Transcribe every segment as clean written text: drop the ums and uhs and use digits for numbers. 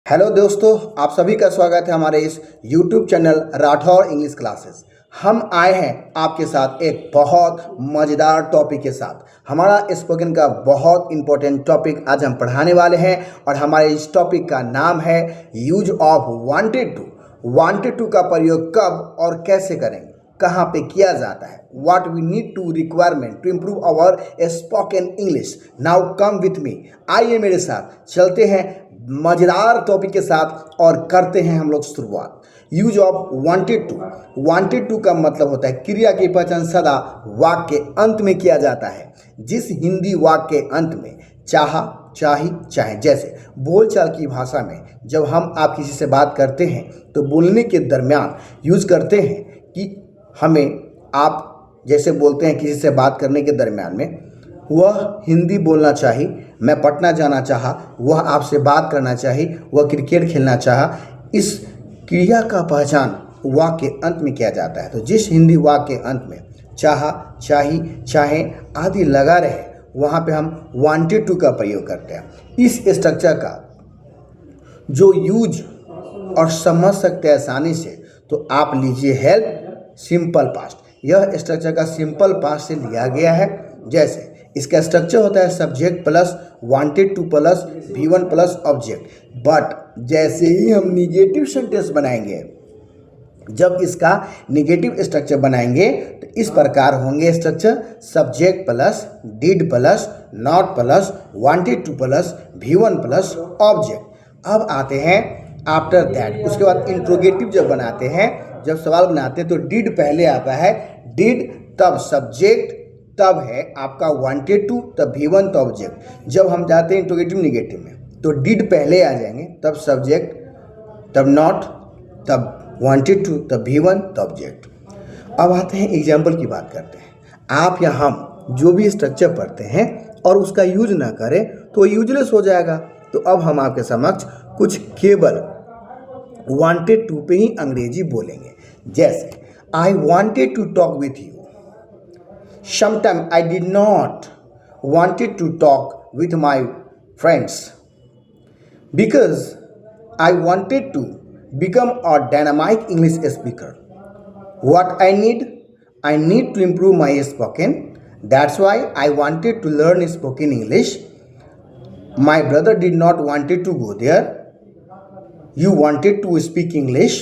Hello दोस्तों, आप सभी का स्वागत है हमारे इस YouTube channel Rathore English classes. हम आए हैं आपके साथ एक बहुत मज़ेदार टॉपिक के साथ। हमारा स्पोकन का बहुत इंपॉर्टेंट टॉपिक आज हम पढ़ाने वाले हैं और हमारे इस टॉपिक का नाम है use of wanted to. Wanted to का प्रयोग कब और कैसे करेंगे, कहाँ पे किया जाता है, what we need to requirement to improve our spoken English. Now come with me, आइए मेरे साथ चलते हैं मजेदार टॉपिक के साथ और करते हैं हम लोग शुरुआत। Use of wanted to. Wanted to का मतलब होता है क्रिया की पहचान सदा वाक्य के अंत में किया जाता है। जिस हिंदी वाक्य के अंत में चाहा, चाही, चाहे, जैसे बोलचाल की भाषा में जब हम आप किसी से बात करते हैं तो बोलने के दरमियान यूज करते हैं कि हमें आप जैसे बोलते हैं किसी से बात करने के दरमियान में, वह हिंदी बोलना चाही, मैं पटना जाना चाहा, वह आपसे बात करना चाही, वह क्रिकेट खेलना चाहा। इस क्रिया का पहचान वाक्य के अंत में किया जाता है। तो जिस हिंदी वाक्य के अंत में चाहा, चाही, चाहे आदि लगा रहे वहाँ पे हम वांटेड टू का प्रयोग करते हैं। इस स्ट्रक्चर का जो यूज और समझ सकते हैं आसानी से, तो आप लीजिए हेल्प सिंपल पास्ट। यह स्ट्रक्चर का सिंपल पास्ट से लिया गया है। जैसे इसका स्ट्रक्चर होता है subject plus wanted two plus V1 plus object. But जैसे ही हम निगेटिव सेंटेंस बनाएंगे, जब इसका निगेटिव स्ट्रक्चर बनाएंगे तो इस प्रकार होंगे structure subject plus did plus not plus wanted two plus V1 plus object. अब आते हैं आफ्टर दैट, उसके बाद इंट्रोगेटिव जब बनाते हैं, जब सवाल बनाते हैं तो डिड पहले आता है। डिड तब सब्जेक्ट तब है आपका वांटेड टू, तब V1 तो ऑब्जेक्ट। जब हम जाते हैं इंट्रोगेटिव निगेटिव में तो डिड पहले आ जाएंगे, तब सब्जेक्ट, तब नॉट, तब वांटेड टू, तब V1 तो ऑब्जेक्ट। अब आते हैं एग्जाम्पल की बात करते हैं। आप या हम जो भी स्ट्रक्चर पढ़ते हैं और उसका यूज ना करें तो यूजलेस हो जाएगा। तो अब हम आपके समक्ष कुछ केवल वांटेड टू पे ही अंग्रेजी बोलेंगे। जैसे I wanted to talk with you, sometimes I did not wanted to talk with my friends because I wanted to become a dynamic English speaker. What I need to improve my spoken. That's why I wanted to learn spoken English. My brother did not wanted to go there. You wanted to speak English.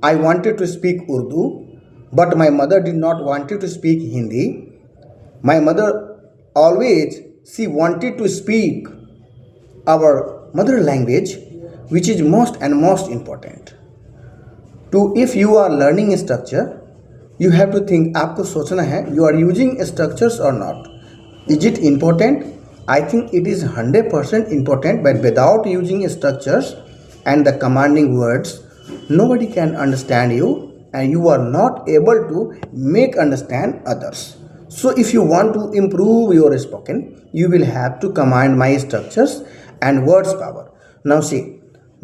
I wanted to speak Urdu, but my mother did not wanted to speak Hindi. My mother always, she wanted to speak our mother language, which is most and most important. To if you are learning structure, you have to think, आपको सोचना है you are using structures or not. Is it important? I think it is 100% important, but without using structures and the commanding words, nobody can understand you and you are not able to make understand others. So if you want to improve your spoken, you will have to command my structures and words power. Now see,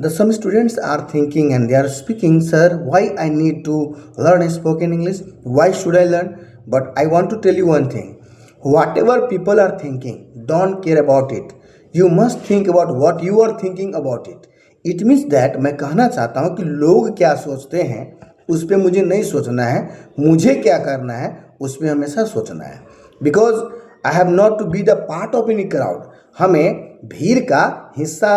some students are thinking and they are speaking, sir, why I need to learn spoken English? Why should I learn? But I want to tell you one thing. Whatever people are thinking, don't care about it. You must think about what you are thinking about it. It means that मैं कहना चाहता हूँ कि लोग क्या सोचते हैं उस पर मुझे नहीं सोचना है, मुझे क्या करना है उस पर हमेशा सोचना है। Because I have not to be the part of any crowd. हमें भीड़ का हिस्सा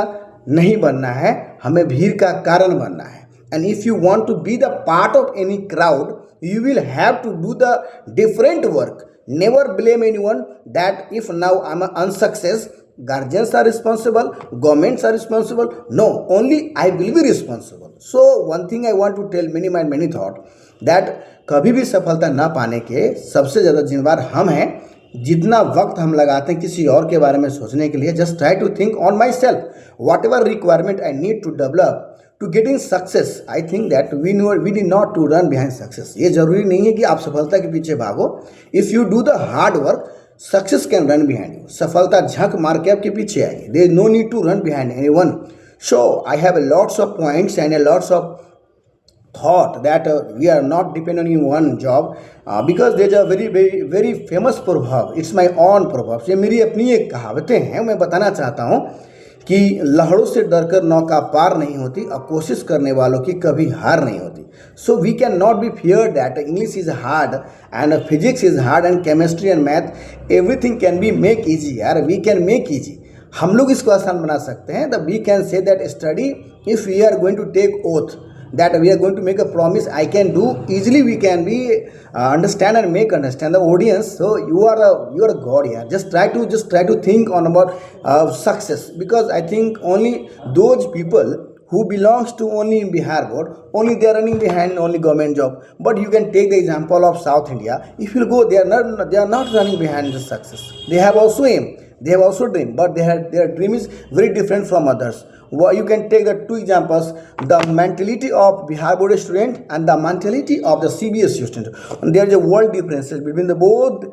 नहीं बनना है, हमें भीड़ का कारण बनना है। And if you want to be the part of any crowd, you will have to do the different work. Never blame anyone that if now I'm unsuccess, guardians are responsible, governments are responsible. No, only I will be responsible. So one thing I want to tell many mind many thought that कभी भी सफलता ना पाने के सबसे ज़्यादा जिम्मेदार हम हैं। जितना वक्त हम लगाते हैं किसी और के बारे में सोचने के लिए, just try to think on myself whatever requirement I need to develop to getting success. I think that we need not to run behind success. ये जरूरी नहीं है कि आप सफलता के पीछे भागो। If you do the hard work, success can run behind you. सफलता झक मार के आपके पीछे आएगी। There is no need to run behind anyone. So I have a lots of points and a lots of thought that we are not dependent on one job because there's a very famous proverb. It's my own proverb. ये मेरी अपनी एक कहावतें हैं। मैं बताना चाहता हूँ कि लहरों से डरकर नौका पार नहीं होती और कोशिश करने वालों की कभी हार नहीं होती. So we can not be fear that English is hard and physics is hard and chemistry and math everything can be make easy. यार वी कैन मेक ईजी. हम लोग इसको आसान बना सकते हैं. The we can say that study if we are going to take oath that we are going to make a promise I can do easily. We can be understand and make understand the audience. So you are a god here. Just try to think on about success, because I think only those people who belongs to only in Bihar board, only they are running behind only government job. But you can take the example of South India. If you go, they are not running behind the success. They have also aim, they have also dream, but their dream is very different from others. Well, you can take the two examples, the mentality of Bihar board student and the mentality of the CBSE student. There is a world differences between the both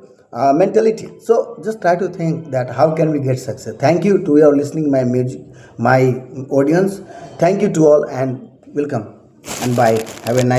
mentality. So just try to think that how can we get success. Thank you to your listening my music, my audience. Thank you to all and welcome and bye. Have a nice